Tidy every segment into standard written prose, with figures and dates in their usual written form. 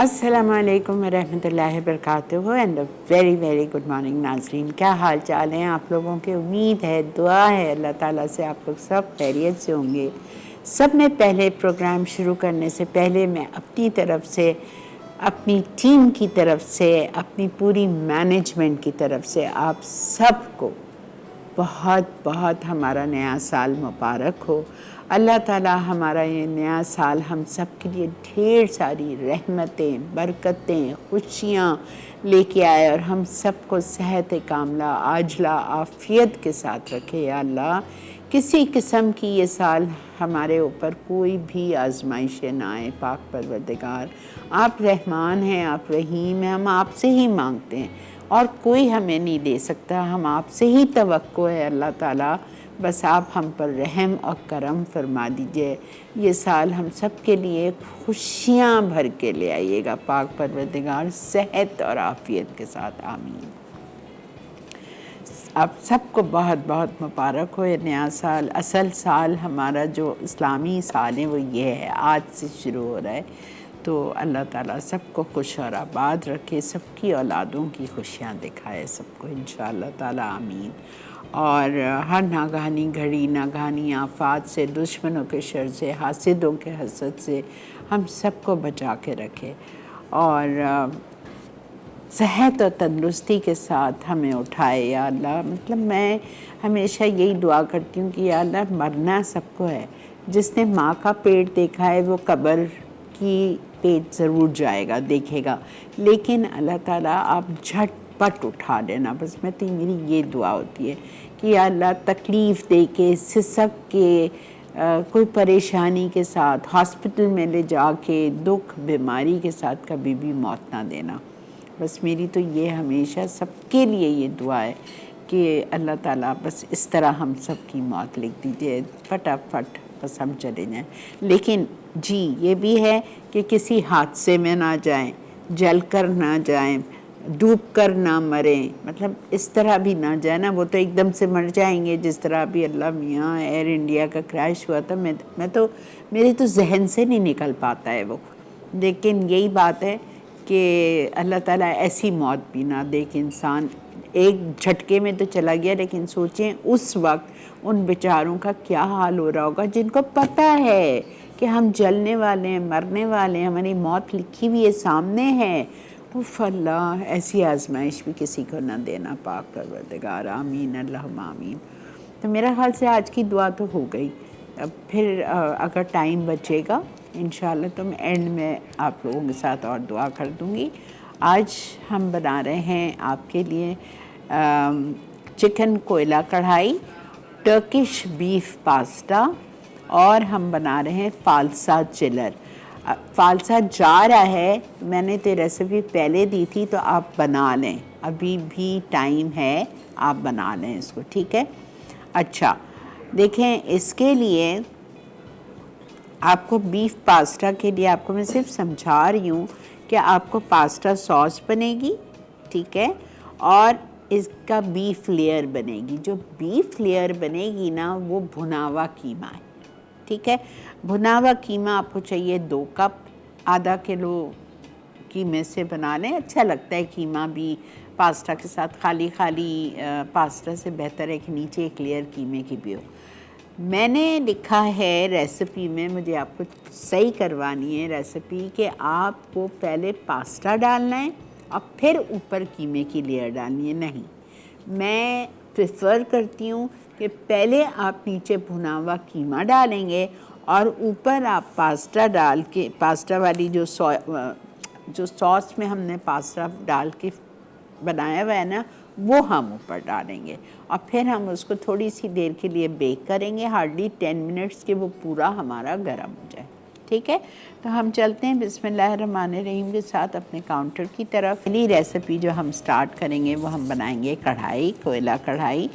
अस्सलामुअलैकुम रहमतुल्लाहि वबरकातुहू and very very good morning नाज़रीन। क्या हाल चाल हैं आप लोगों के? उम्मीद है, दुआ है अल्लाह ताला से आप लोग सब खैरियत से होंगे। सब में पहले प्रोग्राम शुरू करने से पहले मैं अपनी तरफ से, अपनी टीम की तरफ से, अपनी पूरी मैनेजमेंट की तरफ से आप सबको बहुत बहुत हमारा नया साल मुबारक हो। अल्लाह ताला हमारा ये नया साल हम सब के लिए ढेर सारी रहमतें, बरकतें, खुशियाँ लेके आए और हम सबको सेहत कामला, आजला, आफ़ियत के साथ रखे। या अल्लाह, किसी किस्म की ये साल हमारे ऊपर कोई भी आजमाइशें ना आए। पाक परवरदिगार, आप रहमान हैं, आप रहीम हैं, हम आपसे ही मांगते हैं और कोई हमें नहीं दे सकता। हम आपसे ही तवक्को है अल्लाह ताला, बस आप हम पर रहम और करम फरमा दीजिए। ये साल हम सब के लिए खुशियाँ भर के ले आइएगा पाक परवरदिगार, सेहत और आफ़ियत के साथ, आमीन। आप सबको बहुत बहुत मुबारक हो ये नया साल। असल साल हमारा जो इस्लामी साल है वो ये है, आज से शुरू हो रहा है। तो अल्लाह ताला सबको खुश और आबाद रखे, सबकी औलादों की खुशियाँ दिखाए सबको इंशाअल्लाह ताला, आमीन। और हर नागहानी घड़ी, नागहानी आफात से, दुश्मनों के शर से, हासिदों के हसद से हम सबको बचा के रखे और सेहत और तंदुरुस्ती के साथ हमें उठाए। या अल्लाह, मतलब मैं हमेशा यही दुआ करती हूँ कि या अल्लाह, मरना सबको है। जिसने माँ का पेट देखा है वो कब्र की पेट ज़रूर जाएगा, देखेगा, लेकिन अल्लाह ताला आप झटपट उठा लेना। बस मैं तो मेरी ये दुआ होती है कि या अल्लाह, तकलीफ़ दे के, सिसक के, कोई परेशानी के साथ हॉस्पिटल में ले जाके, दुख बीमारी के साथ कभी भी मौत ना देना। बस मेरी तो ये हमेशा सबके लिए ये दुआ है कि अल्लाह ताला बस इस तरह हम सब की मौत लिख दीजिए, फटाफट बस हम चले जाएं। लेकिन जी ये भी है कि किसी हादसे में ना जाएं, जल कर ना जाएं, डूब कर ना मरें, मतलब इस तरह भी ना जाए ना। वो तो एकदम से मर जाएंगे, जिस तरह अभी अल्लाह मियाँ एयर इंडिया का क्रैश हुआ था। मैं तो, मेरे तो जहन से नहीं निकल पाता है वो। लेकिन यही बात है कि अल्लाह ताला ऐसी मौत भी ना दे कि इंसान एक झटके में तो चला गया, लेकिन सोचें उस वक्त उन बेचारों का क्या हाल हो रहा होगा जिनको पता है कि हम जलने वाले हैं, मरने वाले हैं, हमारी मौत लिखी हुई है, सामने है। उफ़ अल्लाह, ऐसी आजमाइश भी किसी को ना देना पाक परवरदिगार, आमीन अल्लाहुम्मा आमीन। तो मेरा ख्याल से आज की दुआ तो हो गई। अब फिर अगर टाइम बचेगा इंशाअल्लाह तो मैं एंड में आप लोगों के साथ और दुआ कर दूँगी। आज हम बना रहे हैं आपके लिए चिकन कोयला कढ़ाई, टर्किश बीफ पास्ता और हम बना रहे हैं फालसा चिलर। फालसा जा रहा है, मैंने तो रेसिपी पहले दी थी, तो आप बना लें, अभी भी टाइम है, आप बना लें इसको, ठीक है। अच्छा देखें, इसके लिए आपको बीफ पास्ता के लिए आपको मैं सिर्फ समझा रही हूँ कि आपको पास्ता सॉस बनेगी, ठीक है, और इसका बीफ लेयर बनेगी। जो बीफ लेयर बनेगी ना वो भुनावा कीमा है, ठीक है। भुनावा कीमा आपको चाहिए 2 कप, आधा किलो कीमे से बना लें, अच्छा लगता है कीमा भी पास्ता के साथ। खाली खाली पास्ता से बेहतर है कि नीचे एक लेयर कीमे की भी हो। मैंने लिखा है रेसिपी में, मुझे आपको सही करवानी है रेसिपी, कि आपको पहले पास्ता डालना है और फिर ऊपर कीमे की लेयर डालनी है। नहीं, मैं प्रेफर करती हूँ कि पहले आप नीचे भुना हुआ कीमा डालेंगे और ऊपर आप पास्ता डाल के, पास्ता वाली जो सॉस में हमने पास्ता डाल के बनाया हुआ है ना, वो हम ऊपर डालेंगे और फिर हम उसको थोड़ी सी देर के लिए बेक करेंगे, हार्डली 10 मिनट्स के वो पूरा हमारा गर्म हो जाए, ठीक है। तो हम चलते हैं बिस्मिल्लाहिर्रहमानिर्रहीम के साथ अपने काउंटर की तरफ। पहली रेसिपी जो हम स्टार्ट करेंगे वो हम बनाएंगे कढ़ाई, कोयला कढ़ाई।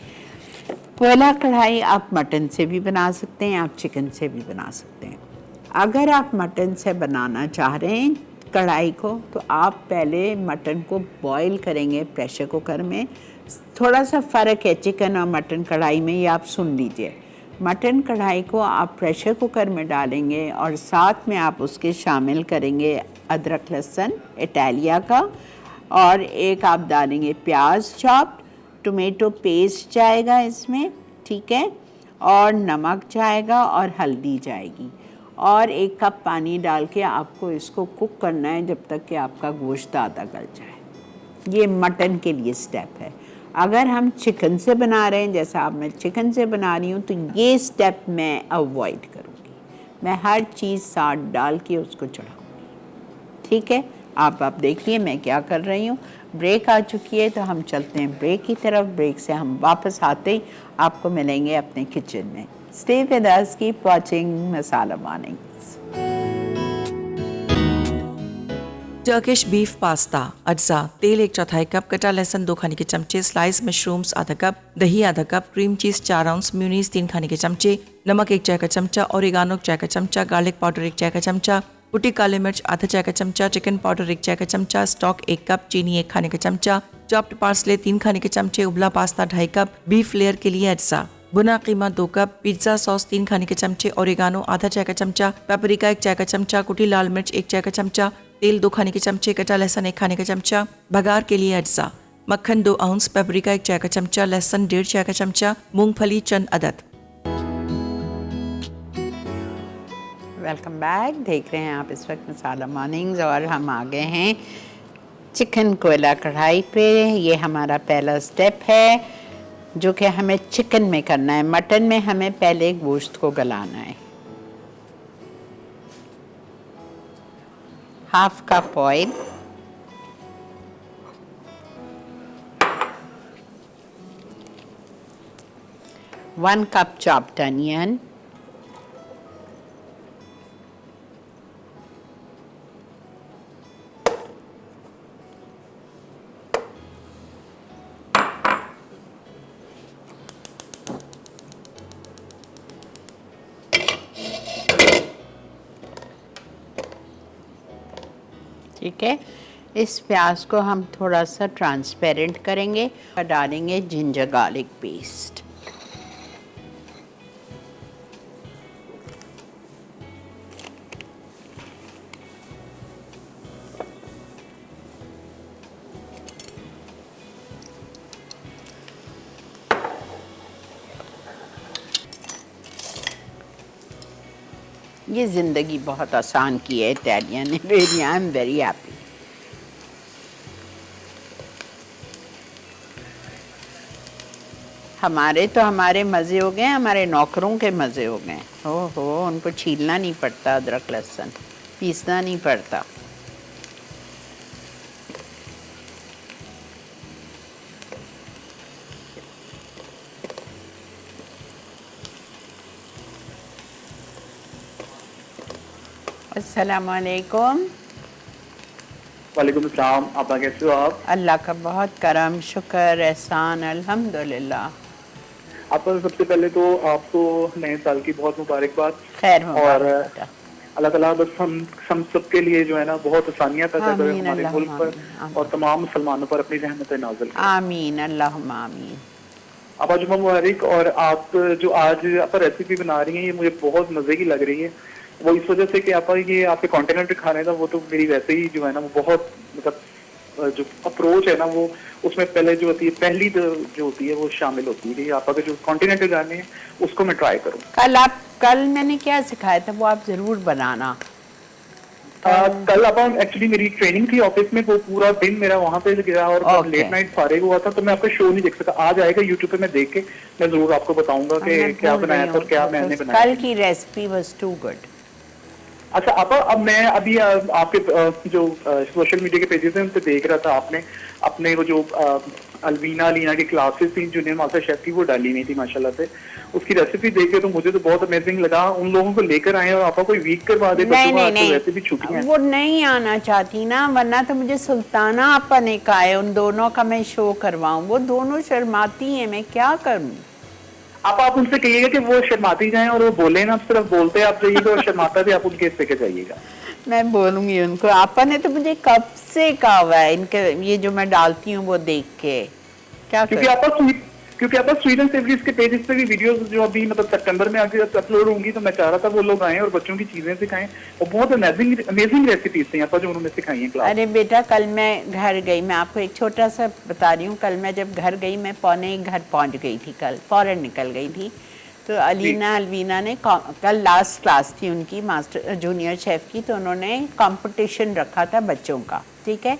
कोयला कढ़ाई आप मटन से भी बना सकते हैं, आप चिकन से भी बना सकते हैं। अगर आप मटन से बनाना चाह रहे हैं कढ़ाई को, तो आप पहले मटन को बॉईल करेंगे प्रेशर कुकर में। थोड़ा सा फ़र्क है चिकन और मटन कढ़ाई में, ये आप सुन लीजिए। मटन कढ़ाई को आप प्रेशर कुकर में डालेंगे और साथ में आप उसके शामिल करेंगे अदरक लहसुन इटालिया का, और एक आप डालेंगे प्याज चॉप्ड, टोमेटो पेस्ट जाएगा इसमें, ठीक है, और नमक जाएगा और हल्दी जाएगी, और 1 कप पानी डाल के आपको इसको कुक करना है जब तक कि आपका गोश्त आधा गल जाए। ये मटन के लिए स्टेप है। अगर हम चिकन से बना रहे हैं, जैसा अब मैं चिकन से बना रही हूँ, तो ये स्टेप मैं अवॉइड करूँगी। मैं हर चीज़ साथ डाल के उसको चढ़ाऊँगी, ठीक है। आप देखिए मैं क्या कर रही हूँ। ब्रेक आ चुकी है तो हम चलते हैं ब्रेक की तरफ। ब्रेक से हम वापस आते ही आपको मिलेंगे अपने किचन में। Stay with us, keep watching masala mornings. Turkish beef pasta अज्जा। तेल 1/4 कप, कटा लहसुन 2 खाने के चमचे, स्लाइस मशरूम्स आधा कप, दही आधा कप, क्रीम चीज 4 आउंस, म्यूनीस 3 खाने के चमचे, नमक 1 चाय का चमचा, ओरिगानो 1 चाय का चमचा, गार्लिक पाउडर 1 चाय का चमचा, कुटी काली मिर्च आधा चाय का चमचा, चिकन पाउडर 1 चाय का चमचा, स्टॉक 1 कप, चीनी 1 खाने का चमचा, चॉप्ड पार्सले 3 खाने के चमचे, उबला पास्ता 2.5 कप, बीफ लेयर के लिए अज्जा, बुना कीमा 2 कप, पिज्जा सॉस 3 खाने के चमचे, ओरिगानो आधा चाय का चमचा, पेपरिका 1 चाय का चमचा, कुटी लाल मिर्च 1 चाय का चमचा, तेल 2 खाने के चमचे, कटा लहसुन 1 खाने का चमचा, बघार के लिए अज्जा, मक्खन 2 आउंस, पेपरिका 1 चाय का चमचा, लहसुन 1.5 चाय का चमचा, मूंगफली चंद अदद। Welcome back. देख रहे हैं आप इस वक्त मसाला मॉर्निंग्स, और हम आ गए हैं चिकन कोयला कढ़ाई पे। ये हमारा पहला स्टेप है जो कि हमें चिकन में करना है। मटन में हमें पहले गोश्त को गलाना है। 1/2 cup oil, 1 cup chopped onion, ठीक है। इस प्याज को हम थोड़ा सा ट्रांसपेरेंट करेंगे और डालेंगे जिंजर गार्लिक पेस्ट। ये ज़िंदगी बहुत आसान की है इटालियन ने। Really I am very happy. हमारे मज़े हो गए, हमारे नौकरों के मज़े हो गए। ओहो, उनको छीलना नहीं पड़ता, अदरक लहसुन पीसना नहीं पड़ता। अस्सलाम वालेकुम। वालेकुम अस्सलाम। आप कैसे हो? आप? अल्लाह का बहुत करम, शुक्र, एहसान, अल्हम्दुलिल्लाह। आपको सबसे पहले तो आपको नए साल की बहुत मुबारकबाद। खैर और अल्लाह ताला बस हम सबके लिए जो है ना बहुत आसानियाँ पैदा करे हमारे मुल्क पर और तमाम मुसलमानों पर अपनी रहमतें नाज़िल करे। आमीन, अल्लाहुम्मा आमीन। आप आज जुम्मा मुबारक। और आप जो आज आप रेसिपी बना रही हैं ये मुझे बहुत मज़े की लग रही है। वो इस वजह से कि आप ये आपके कॉन्टिनेंट खाने था वो तो मेरी वैसे ही जो है ना वो बहुत मतलब जो अप्रोच है ना वो उसमें पहले जो होती है पहली जो होती है वो शामिल होती है। आप अगर जो कॉन्टिनेंटल गाने हैं उसको मैं ट्राई करूँ। कल मैंने क्या सिखाया था वो आप जरूर बनाना। कल अब एक्चुअली मेरी ट्रेनिंग थी ऑफिस में, वो पूरा दिन मेरा वहाँ पे गया और लेट नाइट फारिग हुआ था तो मैं आपका शो नहीं देख सका। आज आएगा यूट्यूब पे, मैं देख के मैं जरूर आपको बताऊंगा कि क्या बनाया था और क्या मैंने बनाया। कल की रेसिपी वाज टू गुड। अच्छा आपा, अब मैं अभी आपके जो सोशल मीडिया के पेजेस हैं उन पे देख रहा था, आपने अपने वो जो अलवीना अलीना की क्लासेस थी जूनियर मास्टर शेफ की वो डाली नहीं थी माशाल्लाह से। उसकी रेसिपी देख के तो मुझे तो बहुत अमेजिंग लगा। उन लोगों को लेकर आए और आपा कोई वीक करवा दे। नहीं, वैसे भी छुट्टियां वो नहीं आना चाहती ना, वरना तो मुझे सुल्ताना आपा ने कहा है उन दोनों का मैं शो करवाऊं। वो दोनों शर्माती हैं, मैं क्या करूं। आप उनसे कहिएगा कि वो शर्माती जाएं और वो बोले ना, सिर्फ बोलते आप जाइएगा और शर्माता भी आप उनके हिस्से के जाइएगा। मैं बोलूंगी उनको। आपा ने तो मुझे कब से कहा हुआ है इनके ये जो मैं डालती हूँ वो देख के। क्या क्योंकि आपा क्योंकि आप स्वीट एंड सेवरीज के पेजेस पे भी वीडियोस जो अभी मतलब सितंबर में आगे अपलोड होंगी, तो मैं चाह रहा था वो लोग आएं और बच्चों की चीजें सिखाएं, और बहुत अमेजिंग रेसिपीज थी यहाँ पर जो उन्होंने सिखाई है क्लास। अरे बेटा, कल मैं घर गई, मैं आपको एक छोटा सा बता रही हूँ। कल मैं जब घर गई, मैं पौने घर पहुँच गई थी, कल फ़ौरन निकल गई थी। तो अलवीना ने कल लास्ट क्लास थी उनकी मास्टर जूनियर शेफ़ की, तो उन्होंने कंपटीशन रखा था बच्चों का, ठीक है।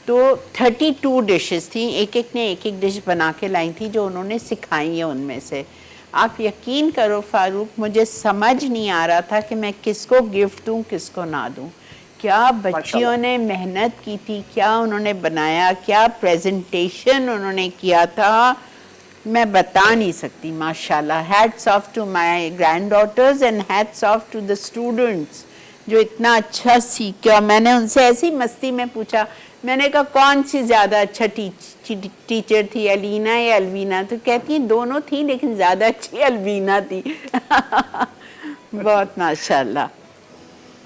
तो 32 डिशेस थी, एक एक ने एक एक डिश बना के लाई थी जो उन्होंने सिखाई है उनमें से। आप यकीन करो फारूक, मुझे समझ नहीं आ रहा था कि मैं किसको गिफ्ट दूँ किसको ना दूँ। क्या बच्चियों ने मेहनत की थी, क्या उन्होंने बनाया, क्या प्रेजेंटेशन उन्होंने किया था, मैं बता नहीं सकती। माशाल्लाह, hats off to my granddaughters and hats off to the students जो इतना अच्छा सीखा। मैंने उनसे ऐसी मस्ती में पूछा, मैंने कहा कौन सी ज़्यादा अच्छा टीचर थी, अलीना या अलवीना? तो कहती हैं दोनों थी, लेकिन ज़्यादा अच्छी अलवीना थी। बहुत माशाल्लाह।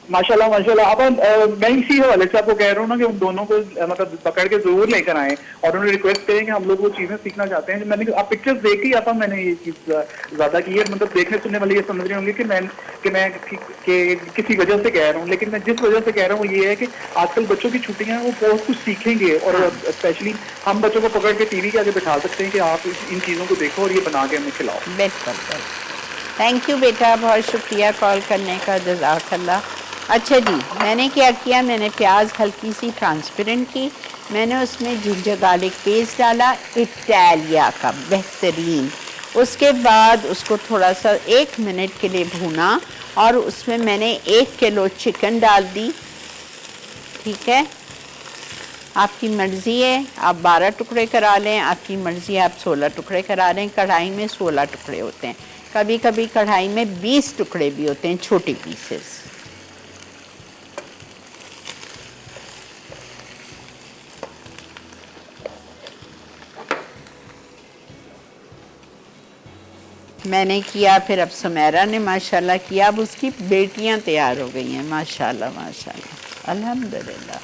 माशाल्लाह माशाल्लाह। अब मैं इसी हवाले से आपको कह रहा हूँ ना कि उन दोनों को मतलब पकड़ के जरूर लेकर आए और उन्हें रिक्वेस्ट करें कि हम लोग वो चीजें सीखना चाहते हैं। मैंने आप पिक्चर्स देख ही आता, मैंने ये चीज ज्यादा की है, मतलब देखने सुनने वाले ये समझ रहे होंगे कि मैं किसी वजह से कह रहा हूँ, लेकिन मैं जिस वजह से कह रहा हूँ वो ये है कि आजकल बच्चों की छुट्टियां हैं, वो बहुत कुछ सीखेंगे, और स्पेशली हम बच्चों को पकड़ के टीवी के आगे बिठा सकते हैं कि आप इन चीजों को देखो और ये बना के हमें खिलाओ। बिल्कुल। थैंक यू बेटा, बहुत शुक्रिया कॉल करने का, जज़ाकल्लाह। अच्छा जी, मैंने क्या किया, मैंने प्याज हल्की सी ट्रांसपेरेंट की, मैंने उसमें जिंजर गार्लिक पेस्ट डाला इटालिया का बेहतरीन। उसके बाद उसको थोड़ा सा 1 मिनट के लिए भूना और उसमें मैंने 1 किलो चिकन डाल दी, ठीक है। आपकी मर्ज़ी है, आप 12 टुकड़े करा लें, आपकी मर्ज़ी है आप 16 टुकड़े करा लें। कढ़ाई में 16 टुकड़े होते हैं, कभी कभी कढ़ाई में 20 टुकड़े भी होते हैं, छोटे पीसेस। मैंने किया, फिर अब सुमेरा ने माशाल्लाह किया, अब उसकी बेटियां तैयार हो गई हैं, माशाल्लाह माशाल्लाह, अल्हम्दुलिल्लाह।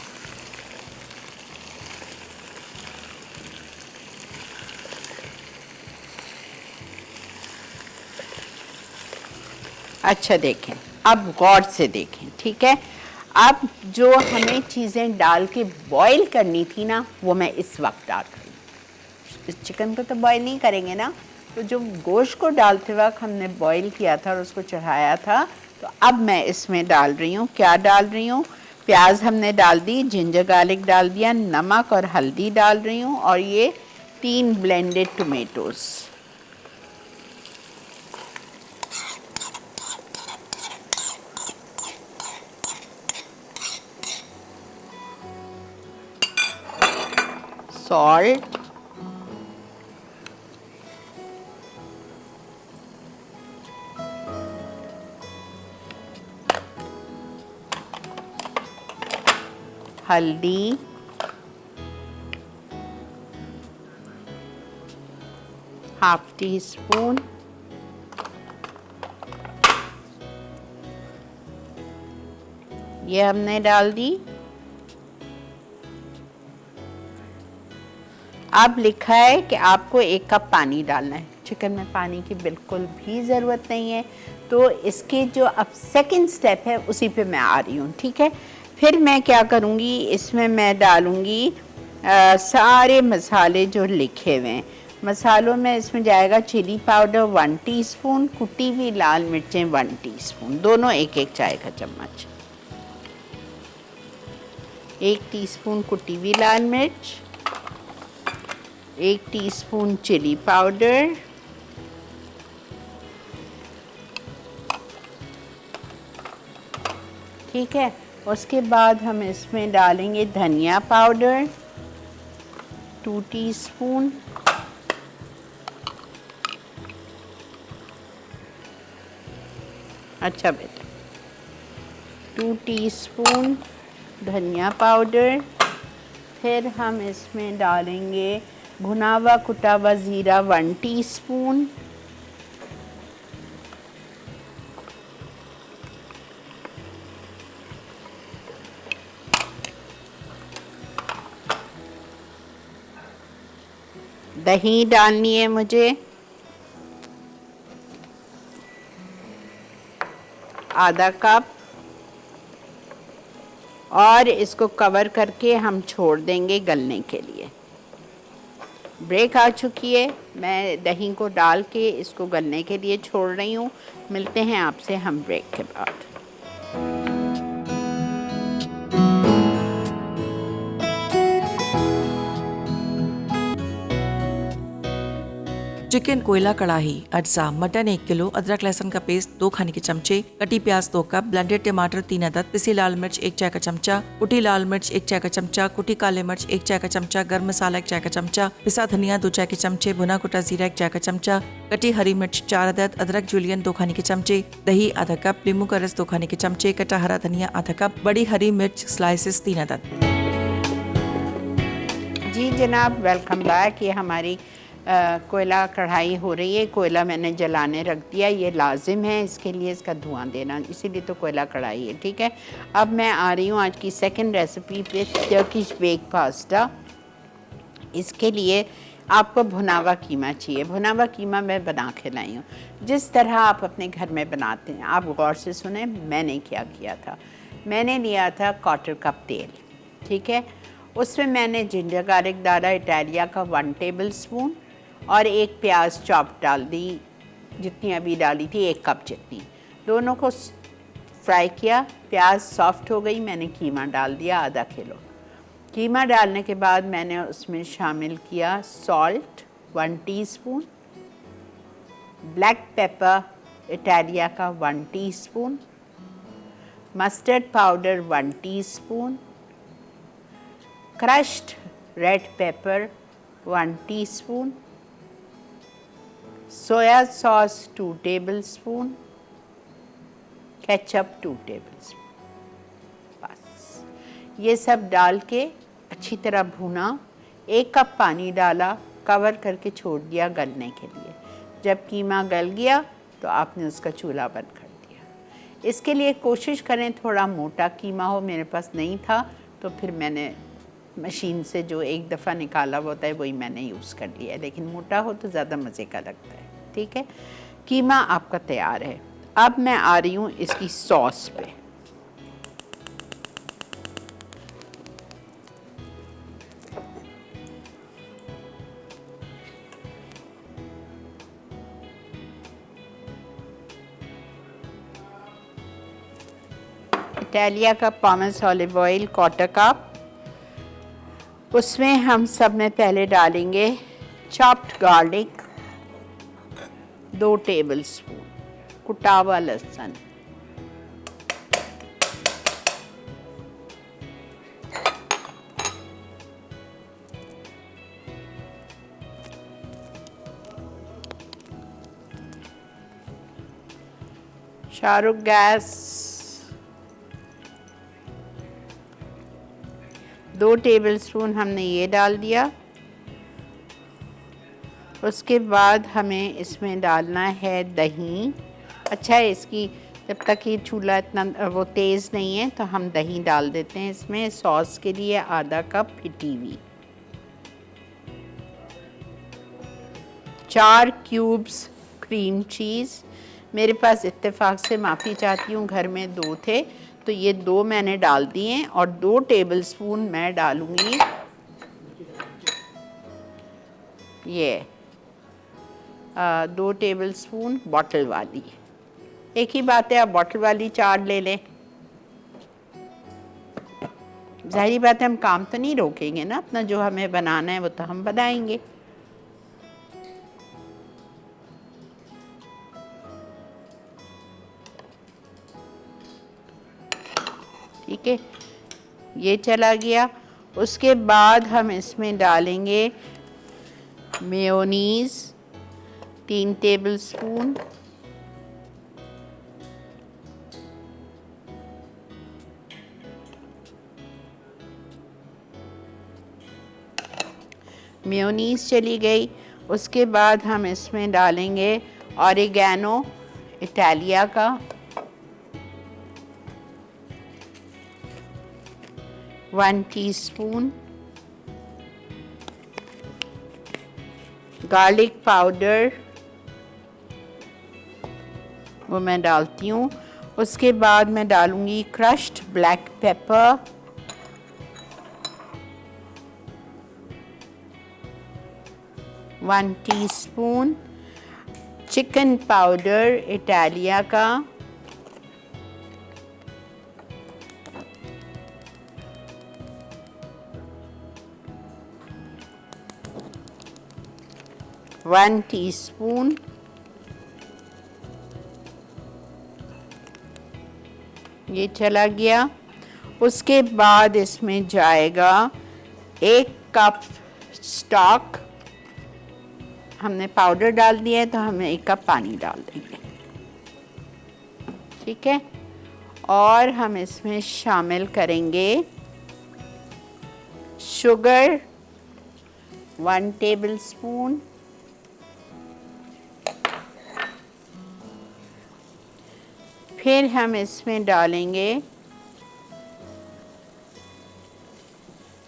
अच्छा देखें, अब गौर से देखें, ठीक है। अब जो हमें चीज़ें डाल के बॉईल करनी थी ना, वो मैं इस वक्त डाल रही हूँ। इस चिकन को तो बॉईल नहीं करेंगे ना, तो जो गोश्त को डालते वक्त हमने बॉईल किया था और उसको चढ़ाया था, तो अब मैं इसमें डाल रही हूँ, क्या डाल रही हूँ, प्याज हमने डाल दी, जिंजर गार्लिक डाल दिया, नमक और हल्दी डाल रही हूँ, और ये 3 ब्लेंडेड टोमेटोज़। सॉल्ट, हल्दी, ½ टीस्पून, ये हमने डाल दी। अब लिखा है कि आपको 1 कप पानी डालना है। चिकन में पानी की बिल्कुल भी ज़रूरत नहीं है, तो इसके जो अब सेकंड स्टेप है उसी पे मैं आ रही हूँ, ठीक है। फिर मैं क्या करूँगी, इसमें मैं डालूँगी सारे मसाले जो लिखे हुए हैं। मसालों में इसमें जाएगा चिली पाउडर 1 टीस्पून, कुटी हुई लाल मिर्चें 1 टीस्पून, दोनों 1-1 चाय का चम्मच, 1 टीस्पून कुटी हुई लाल मिर्च, 1 टीस्पून चिली पाउडर, ठीक है। उसके बाद हम इसमें डालेंगे धनिया पाउडर 2 टीस्पून, अच्छा बेटा, 2 टीस्पून धनिया पाउडर। फिर हम इसमें डालेंगे भुना हुआ कुटा हुआ ज़ीरा 1 टीस्पून, दही डालनी है मुझे आधा कप, और इसको कवर करके हम छोड़ देंगे गलने के लिए। ब्रेक आ चुकी है, मैं दही को डाल के इसको गलने के लिए छोड़ रही हूँ। मिलते हैं आपसे हम ब्रेक के बाद। चिकन कोयला कढ़ाई, अज्जा, मटन 1 किलो, अदरक लहसुन का पेस्ट 2 खाने के चमचे, कटी प्याज 2 कप, ब्लेंडेड टमाटर 3 अदद, पिसी लाल मिर्च 1 चाय का चमचा, कुटी लाल मिर्च 1 चाय का चमचा, कुटी काले मिर्च 1 चाय का चमचा, गर्म मसाला 1 चाय का चमचा, पिसा धनिया 2 चाय के चमचे, भुना कुटा जीरा 1 चाय का चमचा, कटी हरी मिर्च 4 अदद, अदरक जूलियन 2 खाने के चमचे, दही आधा कप, नींबू का रस 2 खाने के चमचे, कटा हरा धनिया आधा कप, बड़ी हरी मिर्च स्लाइसेस 3 अदद। जी जनाब, वेलकम बैक। ये हमारी कोयला कढ़ाई हो रही है। कोयला मैंने जलाने रख दिया, ये लाजिम है इसके लिए इसका धुआं देना, इसीलिए तो कोयला कढ़ाई है। ठीक है, अब मैं आ रही हूँ आज की सेकंड रेसिपी पे, टर्किश बेक पास्ता। इसके लिए आपको भुनावा कीमा चाहिए। भुनावा कीमा मैं बना के लाई हूँ जिस तरह आप अपने घर में बनाते हैं। आप गौर से सुने मैंने क्या किया था। मैंने लिया था 1/4 कप तेल, ठीक है। उसमें मैंने जिंजर गार्लिक डाला, इटालिया का 1 टेबल स्पून, और 1 प्याज चॉप डाल दी, जितनी अभी डाली थी 1 कप जितनी। दोनों को फ्राई किया, प्याज सॉफ्ट हो गई, मैंने कीमा डाल दिया आधा किलो। कीमा डालने के बाद मैंने उसमें शामिल किया salt 1 teaspoon, black pepper Italia का 1 teaspoon, mustard powder 1 teaspoon, crushed red pepper 1 teaspoon, soya sauce 2 tablespoon, ketchup 2 tablespoon. बस ये सब डाल के अच्छी तरह भुना। 1 कप पानी डाला, कवर करके छोड़ दिया गलने के लिए। जब कीमा गल गया तो आपने उसका चूल्हा बंद कर दिया। इसके लिए कोशिश करें थोड़ा मोटा कीमा हो। मेरे पास नहीं था तो फिर मैंने मशीन से जो एक दफ़ा निकाला हुआ होता है वही मैंने यूज़ कर लिया है, लेकिन मोटा हो तो ज़्यादा मज़े का लगता है। ठीक है, कीमा आपका तैयार है। अब मैं आ रही हूँ इसकी सॉस पे। इटालिया का पामस ऑलिव ऑयल 1/4 कप। उसमें हम सब में पहले डालेंगे चॉप्ड गार्लिक 2 टेबलस्पून, कुटा हुआ लहसुन, शाहरुख गैस 2 टेबलस्पून हमने ये डाल दिया। उसके बाद हमें इसमें डालना है दही। अच्छा है, इसकी जब तक ये चूल्हा इतना वो तेज़ नहीं है तो हम दही डाल देते हैं इसमें। सॉस के लिए आधा कप फिटी हुई, 4 क्यूब्स क्रीम चीज़। मेरे पास इत्तेफाक से, माफ़ी चाहती हूँ, घर में 2 थे तो ये 2 मैंने डाल दिए हैं। और 2 टेबलस्पून मैं डालूँगी ये 2 टेबलस्पून बॉटल वाली। एक ही बात है, आप बॉटल वाली 4 ले लें। जाहिर बात है हम काम तो नहीं रोकेंगे ना अपना, जो हमें बनाना है वो तो हम बनाएंगे। ठीक है, ये चला गया। उसके बाद हम इसमें डालेंगे मेयोनीज़ 3 टेबलस्पून, मेयोनीज़ चली गई। उसके बाद हम इसमें डालेंगे ऑरिगैनो इटालिया का 1 टीस्पून, गार्लिक पाउडर वो मैं डालती हूँ। उसके बाद मैं डालूँगी crushed black pepper, one teaspoon chicken powder Italia का, वन टीस्पून ये चला गया। उसके बाद इसमें जाएगा 1 कप स्टॉक। हमने पाउडर डाल दिया है तो हमें 1 कप पानी डाल देंगे, ठीक है। और हम इसमें शामिल करेंगे शुगर 1 टेबलस्पून, फिर हम इसमें डालेंगे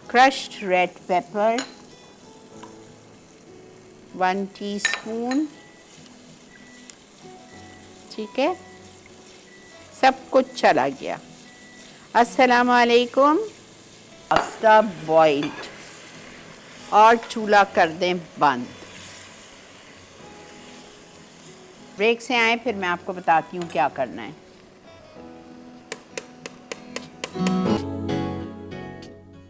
क्रश्ड रेड पेपर 1 टीस्पून, ठीक है। सब कुछ चला गया। अस्सलाम वालेकुम। पास्ता बॉइल्ड और चूल्हा कर दें बंद। ब्रेक से आए फिर मैं आपको बताती हूँ क्या करना है।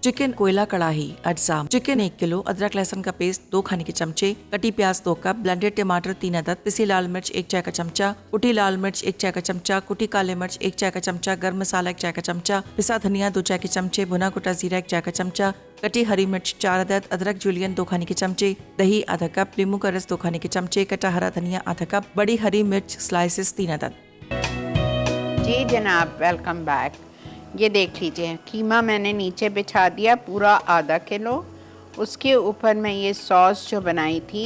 चिकन कोयला कढ़ाई अज्जा। चिकन 1 किलो, अदरक लहसुन का पेस्ट 2 खाने के चमचे, कटी प्याज 2 कप, ब्लेंडेड टमाटर 3 अदद, पिसी लाल मिर्च 1 चाय का चमचा, कुटी लाल मिर्च 1 चाय का चमचा, कुटी काले मिर्च 1 चाय का चमचा, गर्म मसाला 1 चाय का चमचा, पिसा धनिया 2 चाय के चमचे, भुना कुटा जीरा 1 चाय का चमचा, कटी हरी मिर्च 4 अदद, अदरक जूलियन 2 खाने के चमचे, दही आधा कप, नींबू का रस 2 खाने के चमचे, कटा हरा धनिया आधा कप, बड़ी हरी मिर्च स्लाइसेस 3 अदद। जी जनाब, वेलकम बैक। ये देख लीजिए कीमा मैंने नीचे बिछा दिया पूरा आधा किलो। उसके ऊपर मैं ये सॉस जो बनाई थी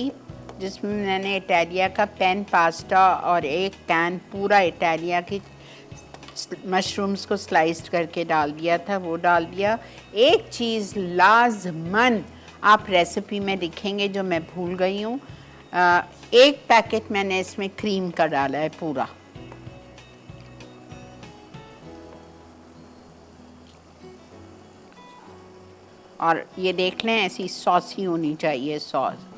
जिसमें मैंने इटालिया का पैन पास्ता और 1 कैन पूरा इटालिया की मशरूम्स को स्लाइस्ड करके डाल दिया था, वो डाल दिया। एक चीज़ लाजमन आप रेसिपी में लिखेंगे जो मैं भूल गई हूँ, 1 पैकेट मैंने इसमें क्रीम का डाला है पूरा। और ये देख लें ऐसी सॉसी होनी चाहिए सॉस।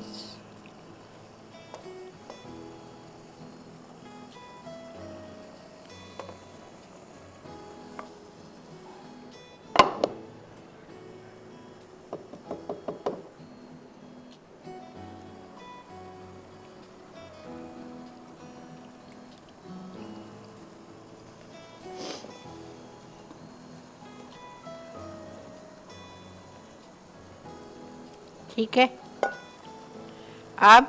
ठीक है, अब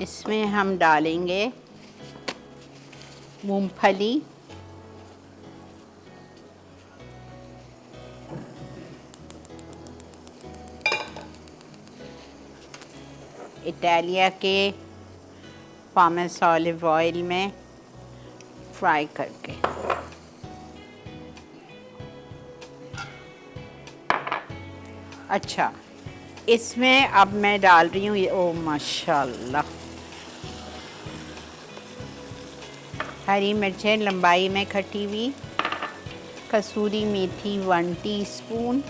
इसमें हम डालेंगे मूंगफली, इटालिया के पामेस ऑलिव ऑयल में फ्राई करके। अच्छा, इसमें अब मैं डाल रही हूँ ये, ओ माशाल्लाह, हरी मिर्चें लंबाई में कटी हुई, कसूरी मेथी 1 टीस्पून,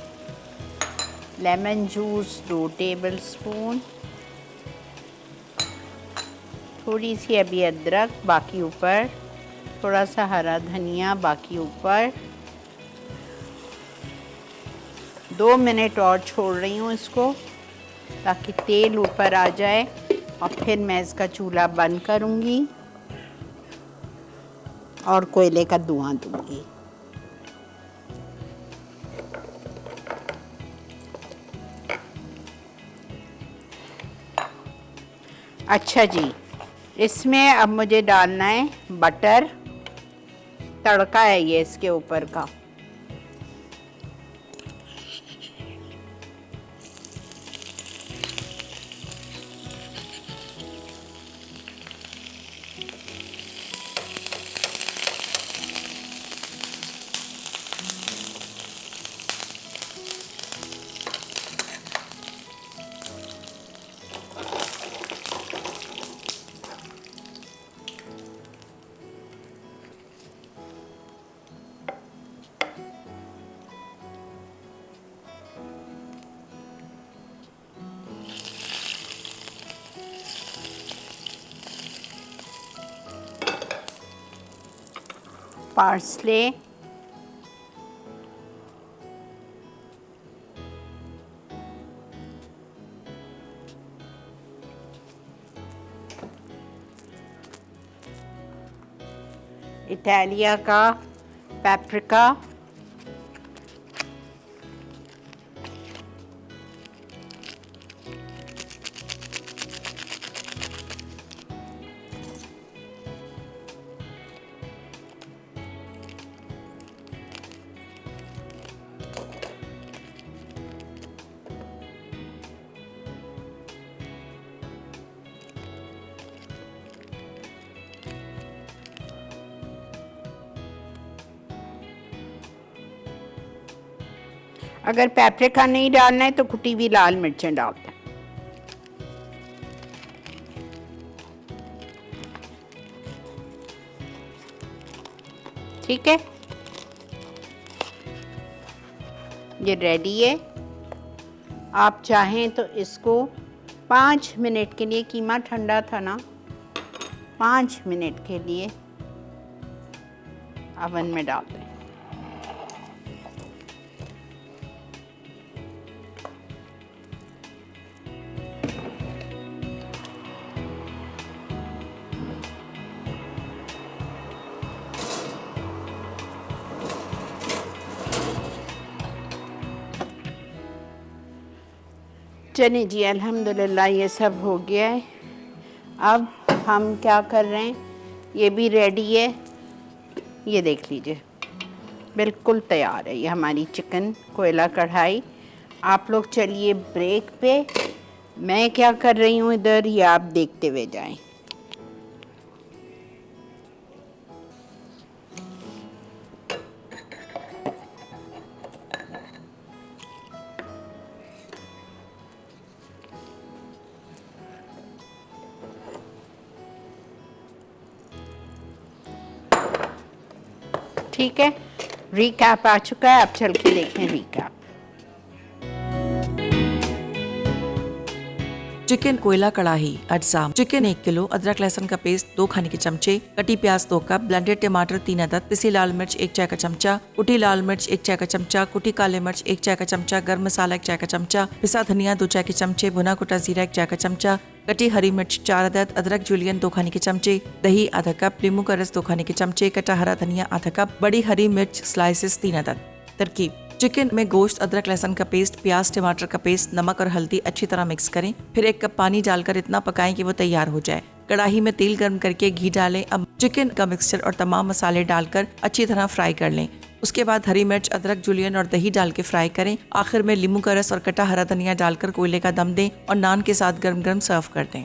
लेमन जूस 2 टेबलस्पून, थोड़ी सी अभी अदरक, बाकी ऊपर, थोड़ा सा हरा धनिया, बाकी ऊपर। 2 मिनट और छोड़ रही हूँ इसको ताकि तेल ऊपर आ जाए और फिर मैं इसका चूल्हा बंद करूँगी और कोयले का धुआं दूँगी। अच्छा जी, इसमें अब मुझे डालना है बटर, तड़का है ये इसके ऊपर का। पार्सले, इटालिया का पेपरिका, अगर पेपरिका नहीं डालना है तो कुटी हुई लाल मिर्चें डाल दें। ठीक है, ये रेडी है। आप चाहें तो इसको 5 मिनट के लिए, कीमा ठंडा था ना, 5 मिनट के लिए ओवन में डाल दें। चलिए जी, अल्हम्दुलिल्लाह ये सब हो गया है। अब हम क्या कर रहे हैं, ये भी रेडी है। ये देख लीजिए, बिल्कुल तैयार है ये हमारी चिकन कोयला कढ़ाई। आप लोग चलिए ब्रेक पे, मैं क्या कर रही हूँ इधर, ये आप देखते हुए जाएं। ठीक है, रिकैप आ चुका है, अब चल के देखें रिकैप। चिकन कोयला कढ़ाई अज्जा। चिकन 1 किलो, अदरक लहसुन का पेस्ट 2 खाने के चमचे, कटी प्याज 2 कप, ब्लेंडेड टमाटर 3 अदद, पिसी लाल मिर्च 1 चाय का चमचा, कुटी लाल मिर्च 1 चाय का चमचा, कुटी काले मिर्च 1 चाय का चमचा, गर्म मसाला 1 चाय का चमचा, पिसा धनिया 2 चाय के चमचे, भुना कुटा जीरा 1 चाय का चमचा, कटी हरी मिर्च 4 अदद, अदरक जूलियन 2 खाने के चमचे, दही आधा कप, नींबू का रस 2 खाने के चमचे, कटा हरा धनिया आधा कप, बड़ी हरी मिर्च स्लाइसेस 3 अदद। तरकीब: चिकन में गोश्त, अदरक लहसुन का पेस्ट, प्याज टमाटर का पेस्ट, नमक और हल्दी अच्छी तरह मिक्स करें। फिर 1 कप पानी डालकर इतना पकाएं कि वो तैयार हो जाए। कढ़ाई में तेल गर्म करके घी डालें। अब चिकन का मिक्सचर और तमाम मसाले डालकर अच्छी तरह फ्राई कर लें। उसके बाद हरी मिर्च, अदरक जूलियन और दही डाल के फ्राई करें। आखिर में नींबू का रस और कटा हरा धनिया डालकर कोयले का दम दें और नान के साथ गर्म गर्म सर्व कर दें।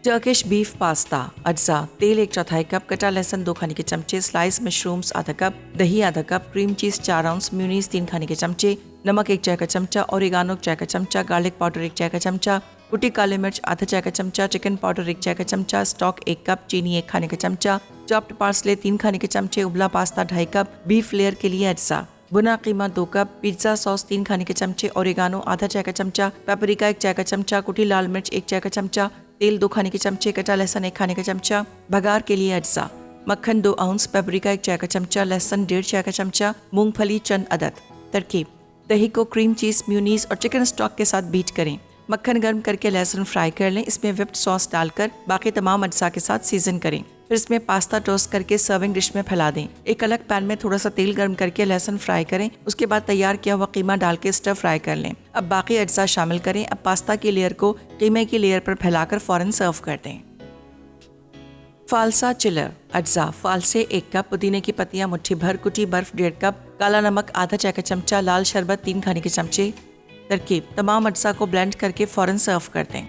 टर्किश बीफ पास्ता अज्जा। तेल 1/4 कप, कटा लहसुन 2 खाने के चमचे, स्लाइस मशरूम्स आधा कप, दही आधा कप, क्रीम चीज 4 आउंस, म्यूनीस 3 खाने के चमचे, नमक 1 चाय का चमचा, ओरिगानो 1 चाय का चमचा, गार्लिक पाउडर 1 चाय का चमचा, कुटी काले मिर्च आधा चाय का चमचा, चिकन पाउडर 1 चाय का चमचा, स्टॉक 1 कप, चीनी 1 खाने का चमचा, चॉप्ड पार्सले 3 खाने के चमचे, उबला पास्ता 2.5 कप, बीफ लेयर के लिए अज्जा, भुना कीमा 2 कप, पिज्जा सॉस 3 खाने के चमचे, ओरिगानो आधा चाय का चमचा, पेपरिका 1 चाय का चमचा, कुटी लाल मिर्च 1 चाय का चमचा, तेल 2 खाने के चमचे, कटा लहसुन 1 खाने का चमचा, बघार के लिए अज्जा, मक्खन 2 आउंस, पेपरिका 1 चाय का चमचा, लहसुन 1.5 चाय का चमचा, मूंगफली चंद अदद। तरकीब: दही को क्रीम चीज, म्यूनीस और चिकन स्टॉक के साथ बीट करें। मक्खन गर्म करके लहसुन फ्राई कर लें। इसमें व्हिप्ड सॉस डालकर बाकी तमाम अज्जा के साथ सीजन करें। फिर इसमें पास्ता टोस्ट करके सर्विंग डिश में फैला दें। एक अलग पैन में थोड़ा सा तेल गर्म करके लहसुन फ्राई करें। उसके बाद तैयार किया हुआ कीमा डाल के स्टर फ्राई कर लें। अब बाकी अज्जा शामिल करें। अब पास्ता की लेयर को कीमे की लेयर पर फैलाकर फौरन सर्व कर दें। फालसा चिलर अज्जा। फालसे 1 कप, पुदीने की पत्तियां मुट्ठी भर, कुटी बर्फ 1.5 कप, काला नमक आधा चाय का चमचा, लाल शरबत 3 खाने के चमचे। तरकीब: तमाम अज्जा को ब्लेंड करके फौरन सर्व कर दें।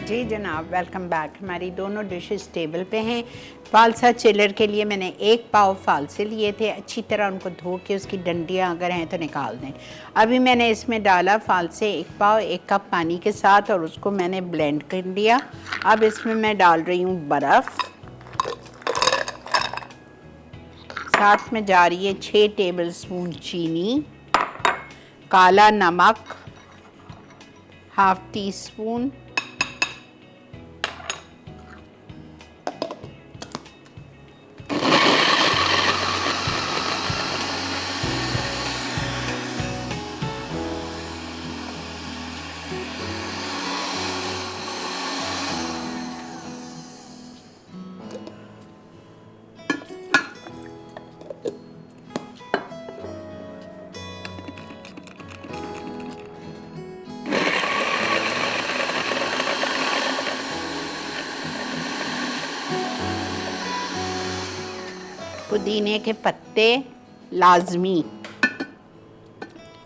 जी जनाब, वेलकम बैक। हमारी दोनों डिशेस टेबल पे हैं। फालसा चिलर के लिए मैंने 1 पाव फालसे लिए थे। अच्छी तरह उनको धो के उसकी डंडियाँ अगर हैं तो निकाल दें। अभी मैंने इसमें डाला फालसे 1 पाव 1 कप पानी के साथ और उसको मैंने ब्लेंड कर लिया। अब इसमें मैं डाल रही हूँ बर्फ़, साथ में जा रही है 6 टेबल स्पून चीनी, काला नमक ½ टीस्पून, पुदीने के पत्ते लाजमी।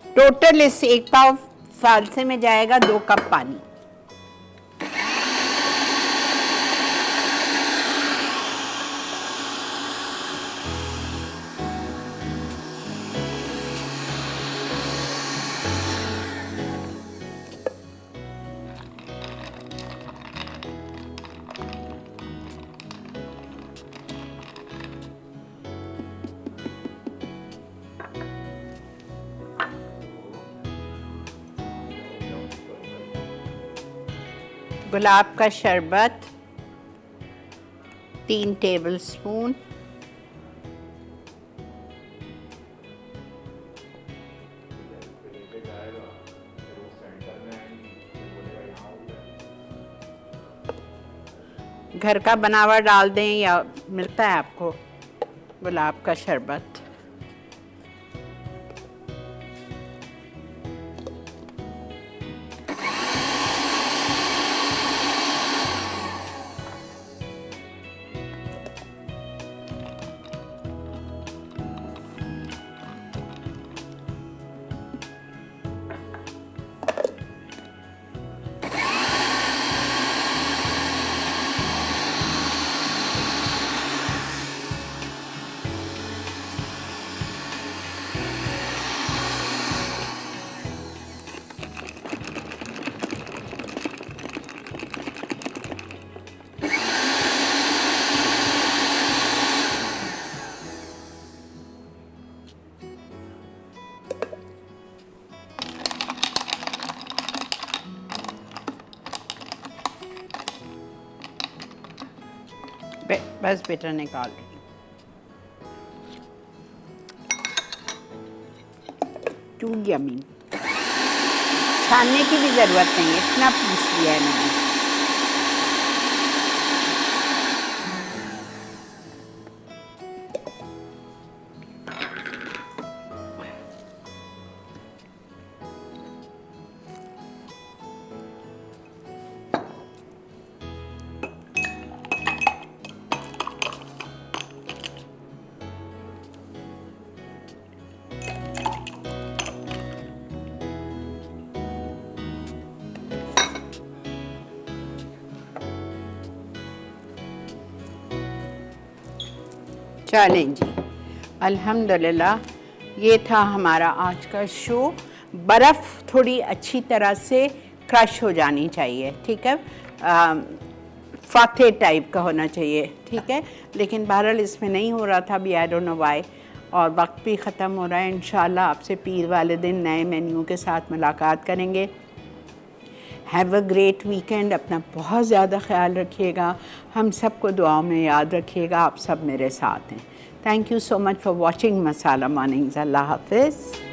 टोटल इस एक पाव फालसे में जाएगा 2 कप पानी। गुलाब का शरबत 3 टेबलस्पून, घर का बना हुआ डाल दें या मिलता है आपको गुलाब का शरबत। बस बेटा निकाल टू यमी। छानने की भी ज़रूरत नहीं है, इतना पीस लिया है मैंने। चलें जी, अल्हम्दुलिल्लाह ये था हमारा आज का शो। बर्फ़ थोड़ी अच्छी तरह से क्रश हो जानी चाहिए, ठीक है, फाते टाइप का होना चाहिए, ठीक है। लेकिन बहरहाल इसमें नहीं हो रहा था, अभी आई डोंट नो व्हाई, और वक्त भी ख़त्म हो रहा है। इंशाल्लाह आपसे पीर वाले दिन नए मेन्यू के साथ मुलाकात करेंगे। हैव अ ग्रेट वीकेंड, अपना बहुत ज़्यादा ख्याल रखिएगा, हम सबको दुआओं में याद रखिएगा, आप सब मेरे साथ हैं। Thank you so much for watching Masala Mornings. अल्लाह हाफ़िज़।